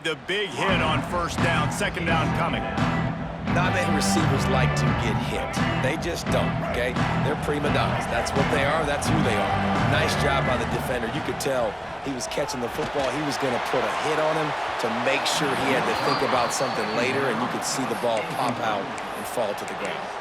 The big hit on first down, second down coming. Not many receivers like to get hit. They just don't, okay? They're prima donnas. That's what they are. That's who they are. Nice job by the defender. You could tell he was catching the football. He was going to put a hit on him to make sure he had to think about something later, and you could see the ball pop out and fall to the ground.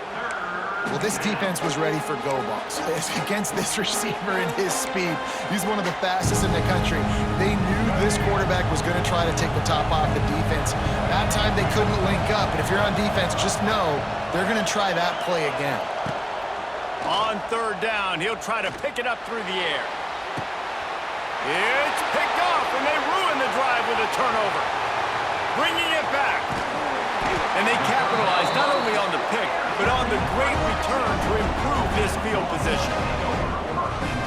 Well, this defense was ready for go balls. Against this receiver and his speed, he's one of the fastest in the country. They knew this quarterback was going to try to take the top off the defense. That time they couldn't link up, but if you're on defense, just know they're going to try that play again. On third down, he'll try to pick it up through the air. It's picked off, and they ruin the drive with a turnover. Bringing it back. And they capitalize not only on the pick, but on the great return to improve this field position.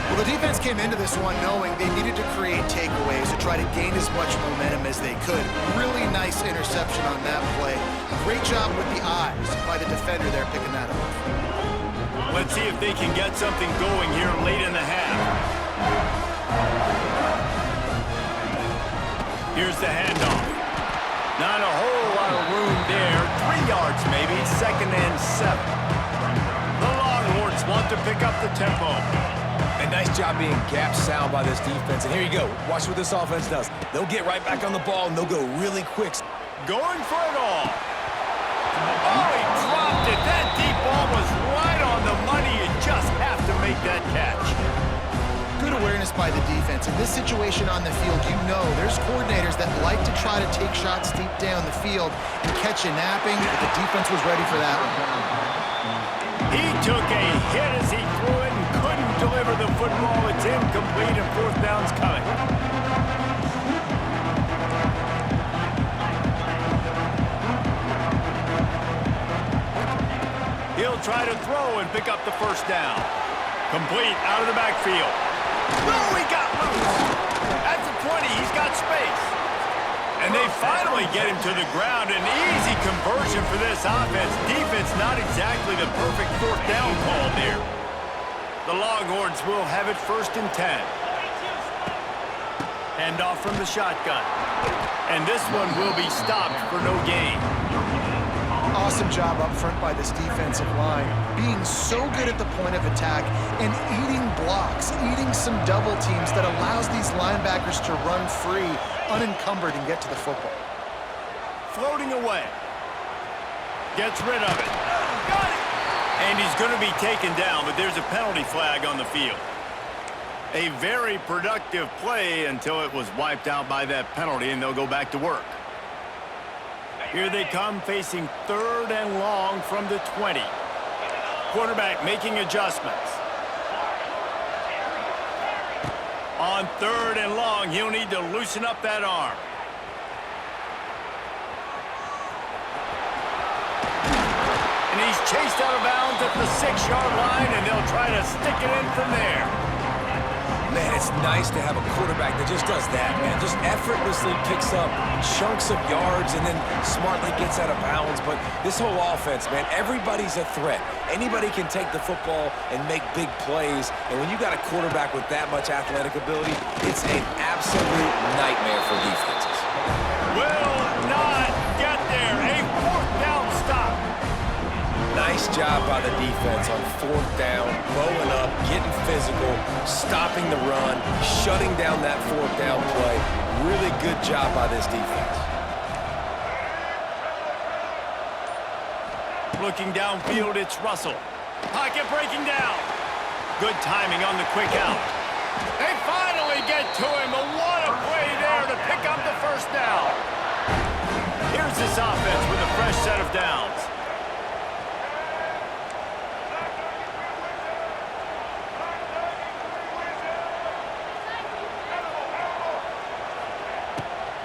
Well, the defense came into this one knowing they needed to create takeaways to try to gain as much momentum as they could. Really nice interception on that play. Great job with the eyes by the defender there picking that up. Let's see if they can get something going here late in the half. Here's the handoff. Not a whole lot of room there. 3 yards maybe, 2nd and 7. The Longhorns want to pick up the tempo. A nice job being gap sound by this defense. And here you go. Watch what this offense does. They'll get right back on the ball, and they'll go really quick. Going for it all. Oh, he dropped it. That deep ball was right on the money. You just have to make that catch. Good awareness by the defense. In this situation on the field, you know there's coordinators that like to try to take shots deep down the field and catch you napping, but the defense was ready for that one. He took a hit as he threw it and couldn't deliver the football. It's incomplete and fourth down's coming. He'll try to throw and pick up the first down. Complete out of the backfield. Oh, he got loose. At the 20, he's got space. And they finally get him to the ground. An easy conversion for this offense. Defense not exactly the perfect fourth down call there. The Longhorns will have it 1st and 10. Handoff from the shotgun. And this one will be stopped for no gain. Awesome job up front by this defensive line, being so good at the point of attack and eating blocks, eating some double teams that allows these linebackers to run free, unencumbered, and get to the football. Floating away. Gets rid of it. Got it! And he's going to be taken down, but there's a penalty flag on the field. A very productive play until it was wiped out by that penalty, and they'll go back to work. Here they come, facing 3rd and long from the 20. Quarterback making adjustments. On 3rd and long, he'll need to loosen up that arm. And he's chased out of bounds at the 6-yard line, and they'll try to stick it in from there. Man, it's nice to have a quarterback that just does that, man. Just effortlessly picks up chunks of yards and then smartly gets out of bounds. But this whole offense, man, everybody's a threat. Anybody can take the football and make big plays. And when you got a quarterback with that much athletic ability, it's an absolute nightmare for defenses. Will not get there. A 4th down stop. Nice job by the defense on 4th down, blowing up, getting physical, stopping the run, shutting down that 4th down play. Really good job by this defense. Looking downfield, it's Russell. Pocket breaking down. Good timing on the quick out. They finally get to him. What a play there to pick up the first down. Here's this offense with a fresh set of downs.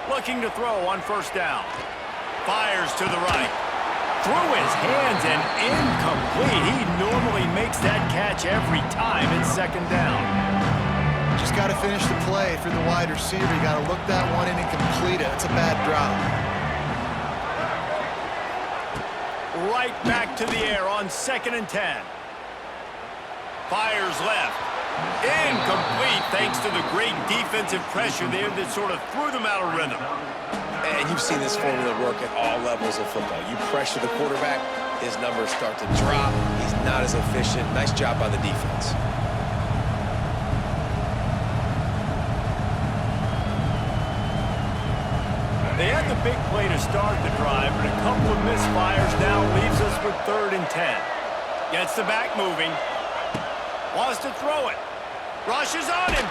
Looking to throw on first down. Fires to the right. Through his hands and incomplete. He normally makes that catch every time. It's 2nd down. Just got to finish the play for the wide receiver. You got to look that one in and complete it. It's a bad drop. Right back to the air on 2nd and 10. Fires left. Incomplete thanks to the great defensive pressure there that sort of threw them out of rhythm. And you've seen this formula work at all levels of football. You pressure the quarterback, his numbers start to drop. He's not as efficient. Nice job by the defense. They had the big play to start the drive, but a couple of misfires now leaves us with 3rd and 10. Gets the back moving. Wants to throw it. Rushes on him.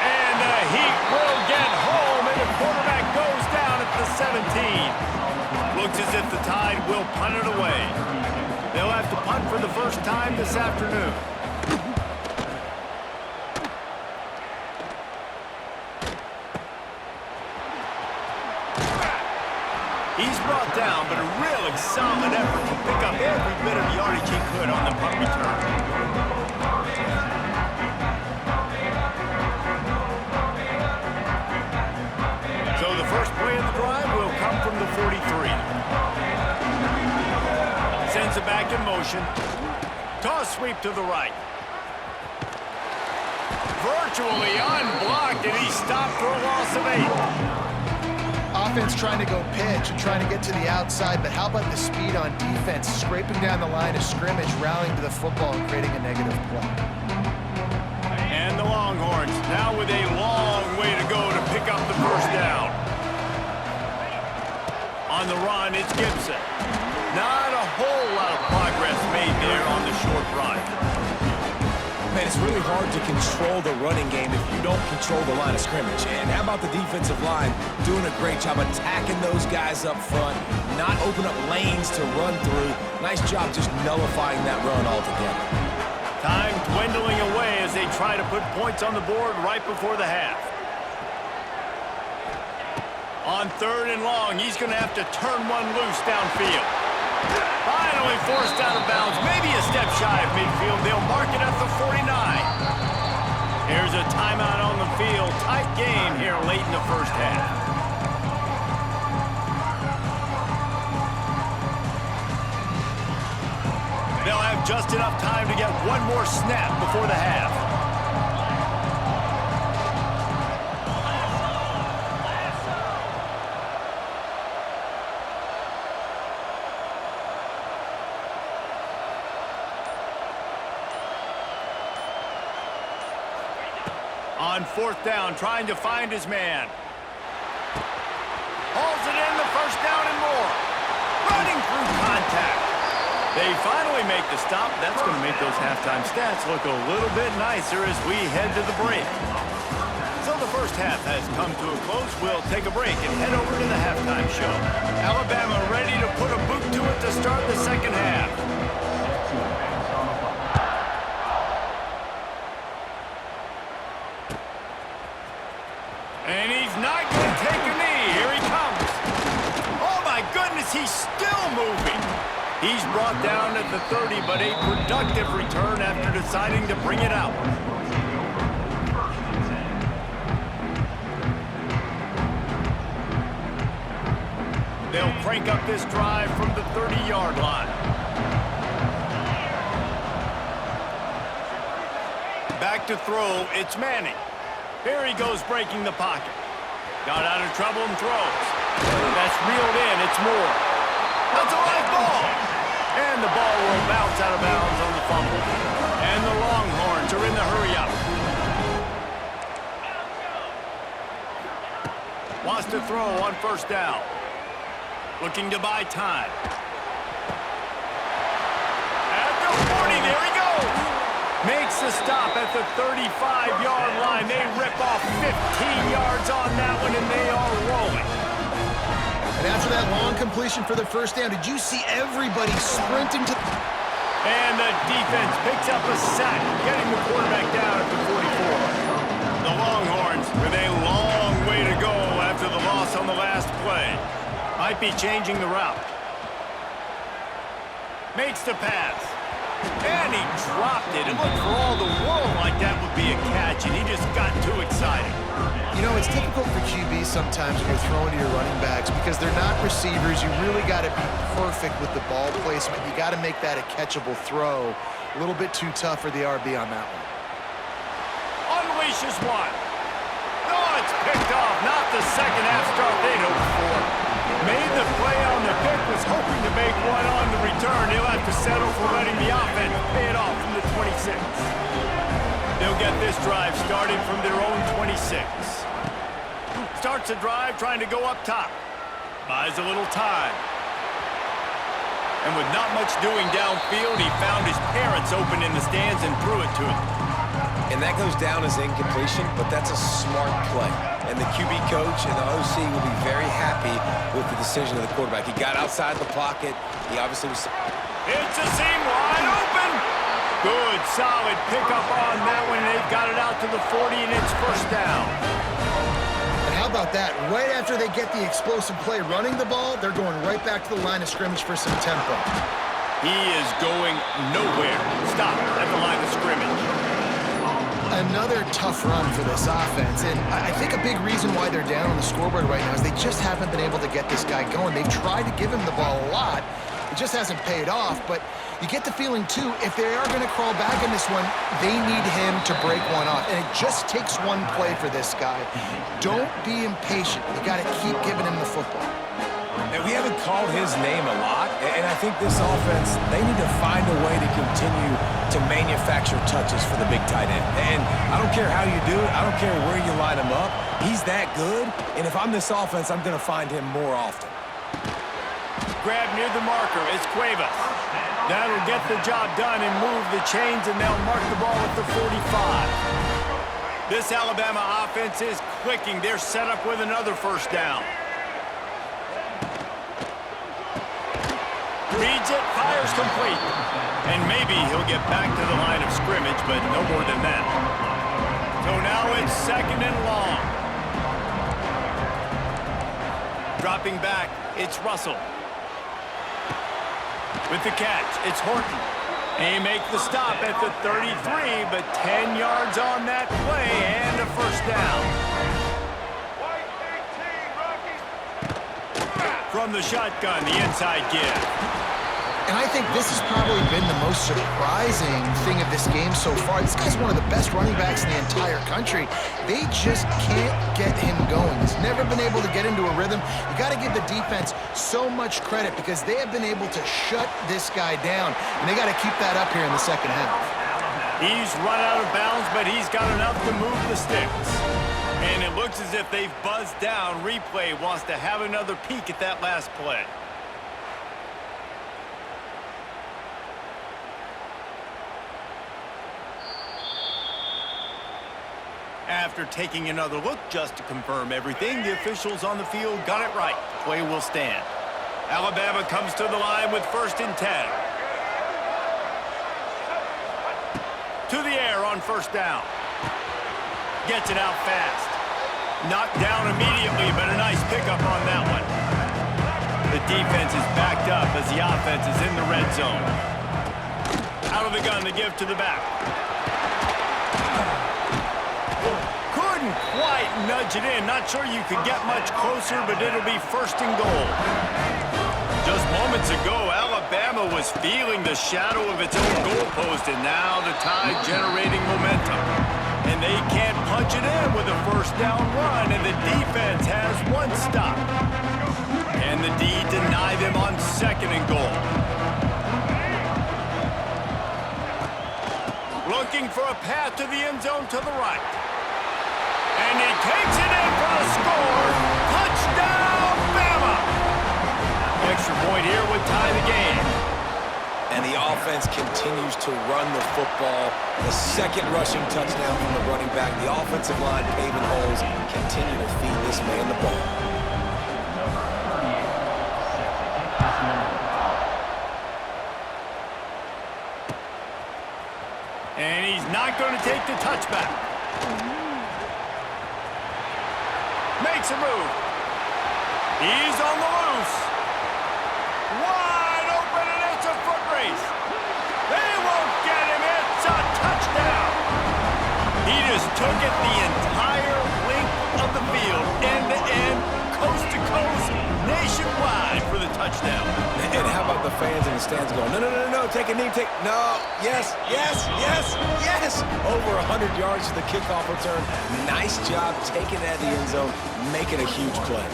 And the Heat will get home, and the quarterback goes down at the 17. Looks as if the Tide will punt it away. They'll have to punt for the first time this afternoon. He's brought down, but a really solid effort to pick up every bit of yardage he could on the punt return. So the first play of the drive will come from the 43. Sends it back in motion. Toss sweep to the right. Virtually unblocked, and he stopped for a loss of 8. Offense trying to go pitch and trying to get to the outside, but how about the speed on defense, scraping down the line of scrimmage, rallying to the football and creating a negative play. And the Longhorns now with a long way to go to pick up the first down. On the run, it's Gibson. Not a whole lot of progress made there on the short run. Man, it's really hard to control the running game if you don't control the line of scrimmage. And how about the defensive line doing a great job attacking those guys up front, not open up lanes to run through. Nice job just nullifying that run altogether. Time dwindling away as they try to put points on the board right before the half. On 3rd and long, he's going to have to turn one loose downfield. Finally forced out of bounds, maybe a step shy of midfield. They'll mark it at the 49. Here's a timeout on the field. Tight game here late in the first half. They'll have just enough time to get one more snap before the half. On 4th down, trying to find his man. Hauls it in, the first down and more. Running through contact. They finally make the stop. That's going to make those halftime stats look a little bit nicer as we head to the break. So the first half has come to a close. We'll take a break and head over to the halftime show. Alabama ready to put a boot to it to start the second half. And he's not going to take a knee. Here he comes. Oh, my goodness, he's still moving. He's brought down at the 30, but a productive return after deciding to bring it out. They'll crank up this drive from the 30-yard line. Back to throw, it's Manning. Here he goes breaking the pocket. Got out of trouble and throws. That's reeled in, it's Moore. That's a live ball. And the ball will bounce out of bounds on the fumble. And the Longhorns are in the hurry-up. Wants to throw on 1st down. Looking to buy time. At the 40, there he goes. Makes the stop at the 35-yard line. They rip off 15 yards on that one, and they are rolling. And after that long completion for the first down, did you see everybody sprinting to... And the defense picks up a sack, getting the quarterback down at the 44. The Longhorns with a long way to go after the loss on the last play. Might be changing the route. Makes the pass. And he dropped it. It looked for all the world like that would be a catch, and he just got too excited. You know, it's difficult for QBs sometimes when you're throwing to your running backs because they're not receivers. You really got to be perfect with the ball placement. You got to make that a catchable throw. A little bit too tough for the RB on that one. Unleashes one. No, it's picked off. Not the second half start they'd hoped the play on the pick was hoping to make one on the return. He'll have to settle for letting the offense pay it off from the 26. They'll get this drive started from their own 26. Starts the drive trying to go up top. Buys a little time. And with not much doing downfield, he found his parents open in the stands and threw it to him. And that goes down as incompletion, but that's a smart play. And the QB coach and the OC will be very happy with the decision of the quarterback. He got outside the pocket. He obviously was... It's a seam wide open. Good, solid pickup on that one. They've got it out to the 40, and it's first down. And how about that? Right after they get the explosive play running the ball, they're going right back to the line of scrimmage for some tempo. He is going nowhere. Stop at the line of scrimmage. Another tough run for this offense, and I think a big reason why they're down on the scoreboard right now is they just haven't been able to get this guy going. They've tried to give him the ball a lot. It just hasn't paid off, but you get the feeling, too, if they are going to crawl back in this one, they need him to break one off, and it just takes one play for this guy. Don't be impatient. You got to keep giving him the football. And we haven't called his name a lot, and I think this offense, they need to find a way to continue to manufacture touches for the big tight end. And I don't care how you do it. I don't care where you line him up. He's that good, and if I'm this offense, I'm going to find him more often. Grab near the marker. It's Cuevas. That'll get the job done and move the chains, and they'll mark the ball at the 45. This Alabama offense is clicking. They're set up with another first down. Reads it, fires complete. And maybe he'll get back to the line of scrimmage, but no more than that. So now it's second and long. Dropping back, it's Russell. With the catch, it's Horton. They make the stop at the 33, but 10 yards on that play and a first down. From the shotgun, the inside give. And I think this has probably been the most surprising thing of this game so far. This guy's one of the best running backs in the entire country. They just can't get him going. He's never been able to get into a rhythm. You got to give the defense so much credit because they have been able to shut this guy down. And they got to keep that up here in the second half. He's run out of bounds, but he's got enough to move the sticks. And it looks as if they've buzzed down. Replay wants to have another peek at that last play. After taking another look just to confirm everything, the officials on the field got it right. Play will stand. Alabama comes to the line with 1st and 10. To the air on first down. Gets it out fast. Knocked down immediately, but a nice pickup on that one. The defense is backed up as the offense is in the red zone. Out of the gun to give to the back. Couldn't quite nudge it in. Not sure you could get much closer, but it'll be 1st and goal. Just moments ago, Alabama was feeling the shadow of its own goalpost, and now the Tide generating momentum. And they can't punch it in with a first down run, and the defense has one stop. And the D deny them on 2nd and goal. Looking for a path to the end zone to the right. And he takes it in for the score. Touchdown, Bama! Extra point here would tie the game. And the offense continues to run the football. The 2nd rushing touchdown from the running back. The offensive line paving holes. Continue to feed this man the ball. And he's not going to take the touchback. Makes a move. He's on the loose. Wide open, and it's a foot race. They won't get him. It's a touchdown. He just took it the entire length of the field, end-to-end, coast-to-coast, nationwide for the touchdown. And how about the fans in the stands going, no, no, no, no, take a knee, no, yes, yes, yes, yes. Over 100 yards to the kickoff return. Nice job taking that to the end zone, making a huge play.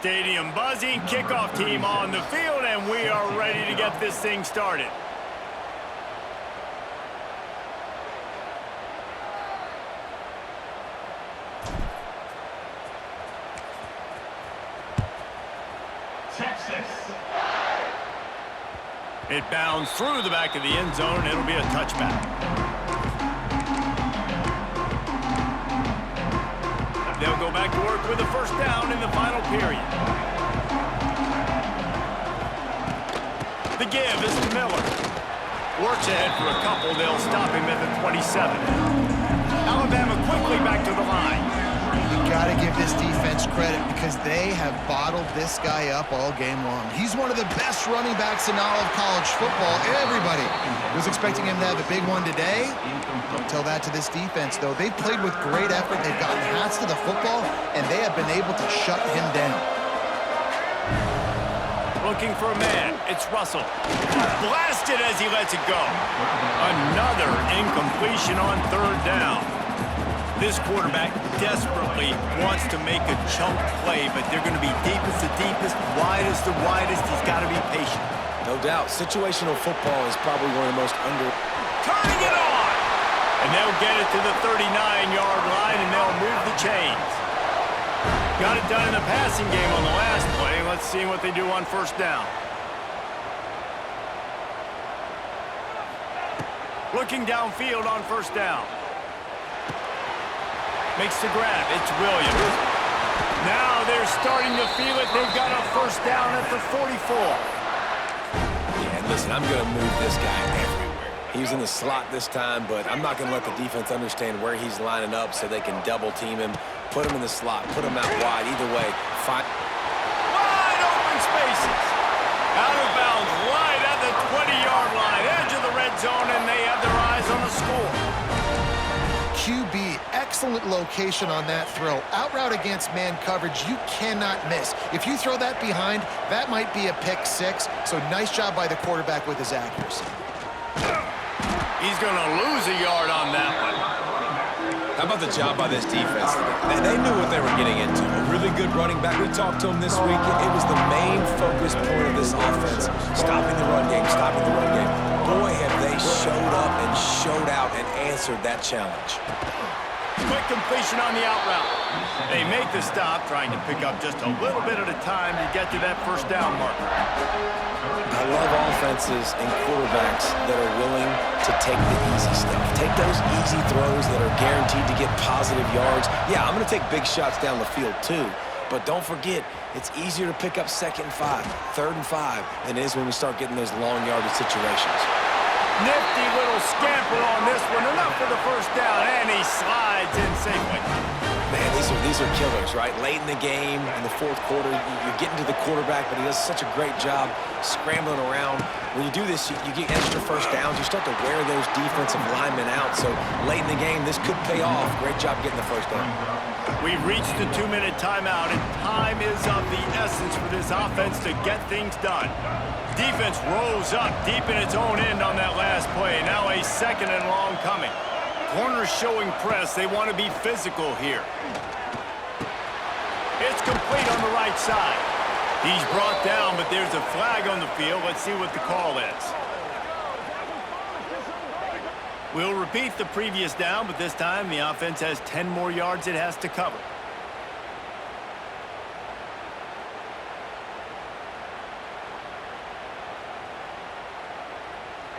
Stadium buzzing, kickoff team on the field, and we are ready to get this thing started. It bounds through the back of the end zone, and it'll be a touchback. They'll go back to work with a first down in the final period. The give is to Miller. Works ahead for a couple. They'll stop him at the 27. Alabama quickly back to the line. You got to give this defense credit because they have bottled this guy up all game long. He's one of the best running backs in all of college football. Everybody was expecting him to have a big one today. Don't tell that to this defense, though. They've played with great effort. They've gotten hats to the football, and they have been able to shut him down. Looking for a man. It's Russell. Blasted as he lets it go. Another incompletion on third down. This quarterback desperately wants to make a chunk play, but they're going to be deepest to deepest, widest to widest. He's got to be patient. No doubt. Situational football is probably one of the most Turning it on! And they'll get it to the 39-yard line, and they'll move the chains. Got it done in the passing game on the last play. Let's see what they do on first down. Looking downfield on first down. Makes the grab. It's Williams. Now they're starting to feel it. They've got a first down at the 44. Yeah, and listen, I'm going to move this guy everywhere. He's in the slot this time, but I'm not going to let the defense understand where he's lining up so they can double team him, put him in the slot, put him out wide. Either way, fine. Wide open spaces. Out of bounds right at the 20-yard line. Edge of the red zone, and they have their eyes on the score. QB, excellent location on that throw. Out route against man coverage, you cannot miss. If you throw that behind, that might be a pick six. So nice job by the quarterback with his accuracy. He's going to lose a yard on that one. How about the job by this defense today? They knew what they were getting into. A really good running back. We talked to him this week. It was the main focus point of this offense. Stopping the run game, stopping the run game. Boy, have they showed up and showed out and answered that challenge. Quick completion on the out route. They make the stop, trying to pick up just a little bit at a time to get to that first down marker. I love offenses and quarterbacks that are willing to take the easy stuff. Take those easy throws that are guaranteed to get positive yards. Yeah, I'm going to take big shots down the field too. But don't forget, it's easier to pick up 2nd and 5, 3rd and 5 than it is when we start getting those long yardage situations. Nifty little scamper on this one. Enough for the first down, and he slides in safely. Man, these are killers, right? Late in the game, in the 4th quarter, you're getting to the quarterback, but he does such a great job scrambling around. When you do this, you get extra first downs. You start to wear those defensive linemen out. So late in the game, this could pay off. Great job getting the first down. We've reached the 2-minute timeout, and time is of the essence for this offense to get things done. Defense rose up deep in its own end on that last play. Now a 2nd and long coming. Corners showing press. They want to be physical here. It's complete on the right side. He's brought down, but there's a flag on the field. Let's see what the call is. We'll repeat the previous down, but this time the offense has 10 more yards it has to cover.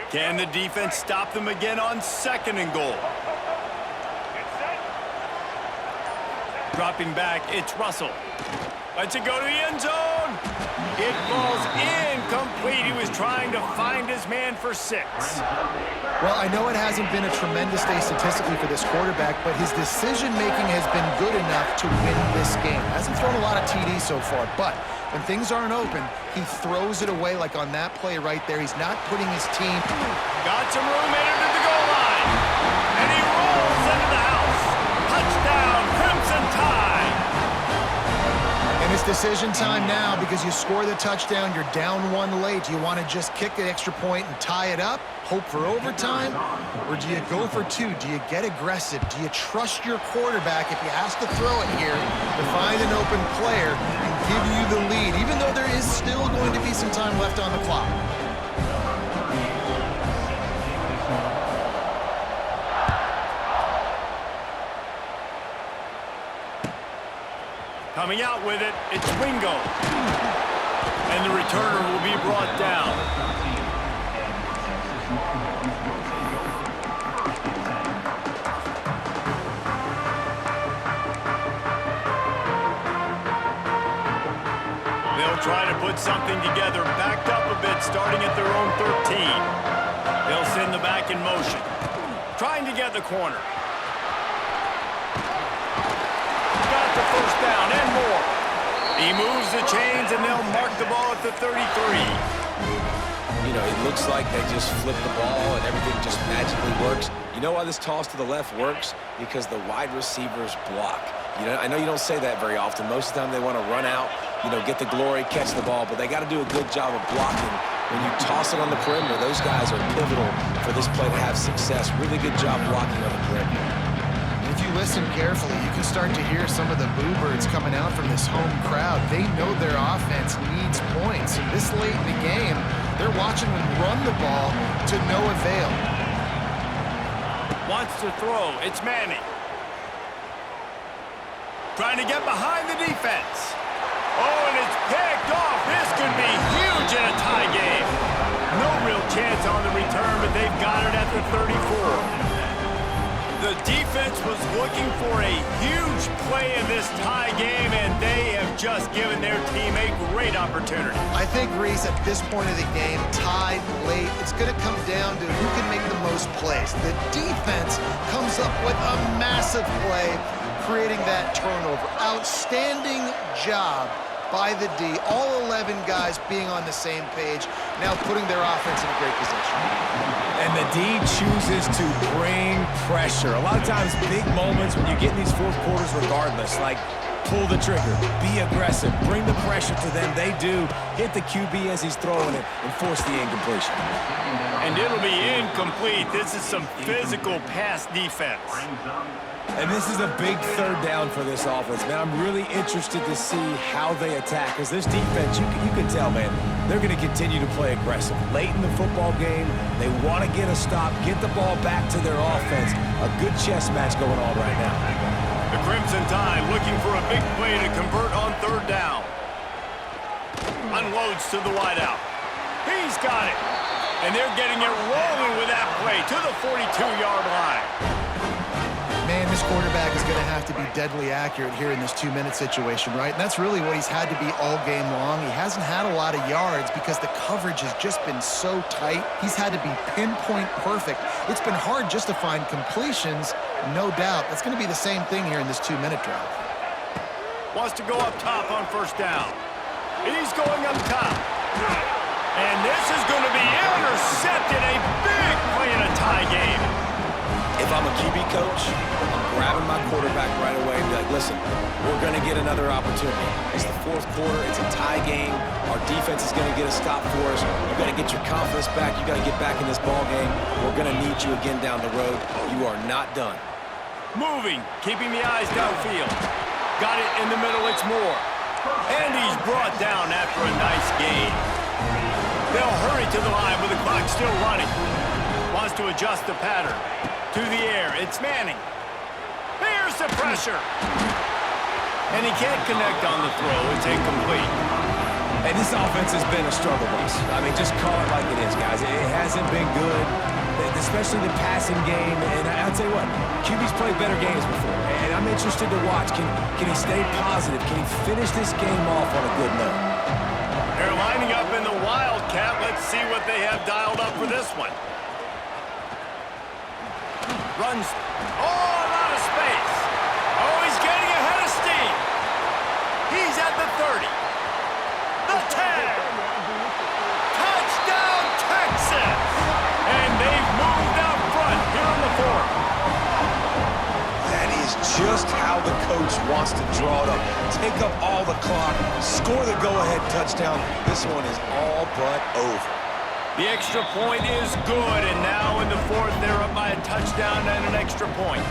Can the defense stop them again on 2nd and goal? Dropping back, it's Russell. Lets it go to the end zone. It falls incomplete. He was trying to find his man for 6. Well, I know it hasn't been a tremendous day statistically for this quarterback, but his decision-making has been good enough to win this game. Hasn't thrown a lot of TDs so far, but when things aren't open, he throws it away like on that play right there. He's not putting his team... Got some room, entered at the goal line. And he rolls into the house. Touchdown, Crimson Tide. And And it's decision time now because you score the touchdown, you're down one late. Do you want to just kick the extra point and tie it up, hope for overtime? Or do you go for two? Do you get aggressive? Do you trust your quarterback if he has to throw it here to find an open player and give you the lead, even though there is still going to be some time left on the clock? Coming out with it, it's Wingo. And the returner will be brought down. They'll try to put something together, backed up a bit, starting at their own 13. They'll send the back in motion, trying to get the corner. Got the first down and more. He moves the chains, and they'll mark the ball at the 33. You know, it looks like they just flip the ball and everything just magically works. You know why this toss to the left works? Because the wide receivers block. You know, I know you don't say that very often. Most of the time they want to run out, you know, get the glory, catch the ball, but they got to do a good job of blocking. When you toss it on the perimeter, those guys are pivotal for this play to have success. Really good job blocking on the perimeter. If you listen carefully, you can start to hear some of the boo birds coming out from this home crowd. They know their offense needs points. And this late in the game, they're watching them run the ball to no avail. Wants to throw. It's Manning. Trying to get behind the defense. Oh, and it's picked off. This could be huge in a tie game. No real chance on the return, but they've got it at the 34. The defense was looking for a huge play in this tie game, and they have just given their team a great opportunity. I think, Reese, at this point of the game, tied late, it's going to come down to who can make the most plays. The defense comes up with a massive play, creating that turnover. Outstanding job by the D. All 11 guys being on the same page, now putting their offense in a great position. And the D chooses to bring pressure. A lot of times, big moments when you get in these fourth quarters regardless, like pull the trigger, be aggressive, bring the pressure to them. They do. Hit the QB as he's throwing it and force the incompletion. And it'll be incomplete. This is some physical pass defense. And this is a big third down for this offense, man. I'm really interested to see how they attack, because this defense, you can tell, man, they're going to continue to play aggressive. Late in the football game, they want to get a stop, get the ball back to their offense. A good chess match going on right now. The Crimson Tide looking for a big play to convert on third down. Unloads to the wideout. He's got it. And they're getting it rolling with that play to the 42-yard line. Man, this quarterback is going to have to be deadly accurate here in this 2-minute situation, right? And that's really what he's had to be all game long. He hasn't had a lot of yards because the coverage has just been so tight. He's had to be pinpoint perfect. It's been hard just to find completions, no doubt. That's going to be the same thing here in this 2-minute drive. Wants to go up top on first down. He's going up top. And this is going to be intercepted. A big play in a tie game. If I'm a QB coach, I'm grabbing my quarterback right away and be like, listen, we're going to get another opportunity. It's the fourth quarter. It's a tie game. Our defense is going to get a stop for us. You got to get your confidence back. You got to get back in this ball game. We're going to need you again down the road. You are not done. Moving, keeping the eyes downfield. Got it in the middle. It's Moore. And he's brought down after a nice gain. They'll hurry to the line with the clock still running. Wants to adjust the pattern. To the air, it's Manning. There's the pressure. And he can't connect on the throw. It's incomplete. And this offense has been a struggle bus. I mean, just call it like it is, guys. It hasn't been good, especially the passing game. And I'll tell you what, QB's played better games before. And I'm interested to watch. Can he stay positive? Can he finish this game off on a good note? They're lining up in the Wildcat. Let's see what they have dialed up for this one. Runs. Oh, a lot of space. Oh, he's getting ahead of steam. He's at the 30. The 10. Touchdown, Texas. And they've moved out front here in the fourth. That is just That's how the coach wants to draw it up. Take up all the clock, score the go-ahead touchdown. This one is all but over. The extra point is good, and now in the fourth, they're up by a touchdown and an extra point.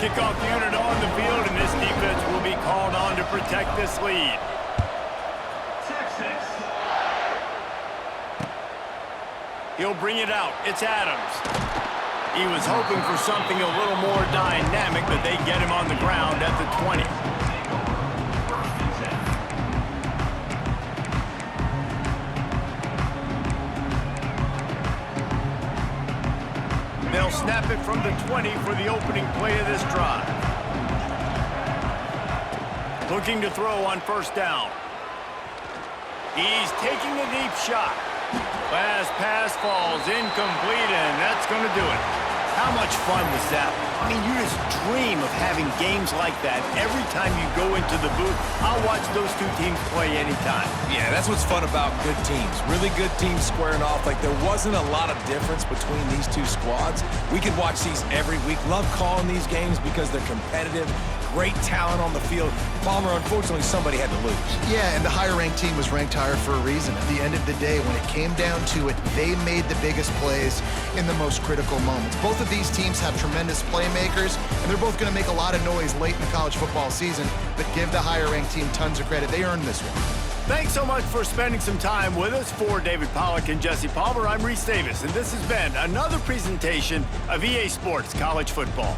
Kickoff unit on the field, and this defense will be called on to protect this lead. He'll bring it out. It's Adams. He was hoping for something a little more dynamic, but they get him on the ground at the 20. They'll snap it from the 20 for the opening play of this drive. Looking to throw on first down. He's taking a deep shot. Last pass falls incomplete, and that's going to do it. How much fun was that? I mean, you just dream of having games like that every time you go into the booth. I'll watch those two teams play anytime. Yeah, that's what's fun about good teams. Really good teams squaring off. Like, there wasn't a lot of difference between these two squads. We could watch these every week. Love calling these games because they're competitive. Great talent on the field. Palmer, unfortunately, somebody had to lose. Yeah, and the higher-ranked team was ranked higher for a reason. At the end of the day, when it came down to it, they made the biggest plays in the most critical moments. Both of these teams have tremendous playmakers, and they're both going to make a lot of noise late in the college football season, but give the higher-ranked team tons of credit. They earned this one. Thanks so much for spending some time with us. For David Pollack and Jesse Palmer, I'm Reese Davis, and this has been another presentation of EA Sports College Football.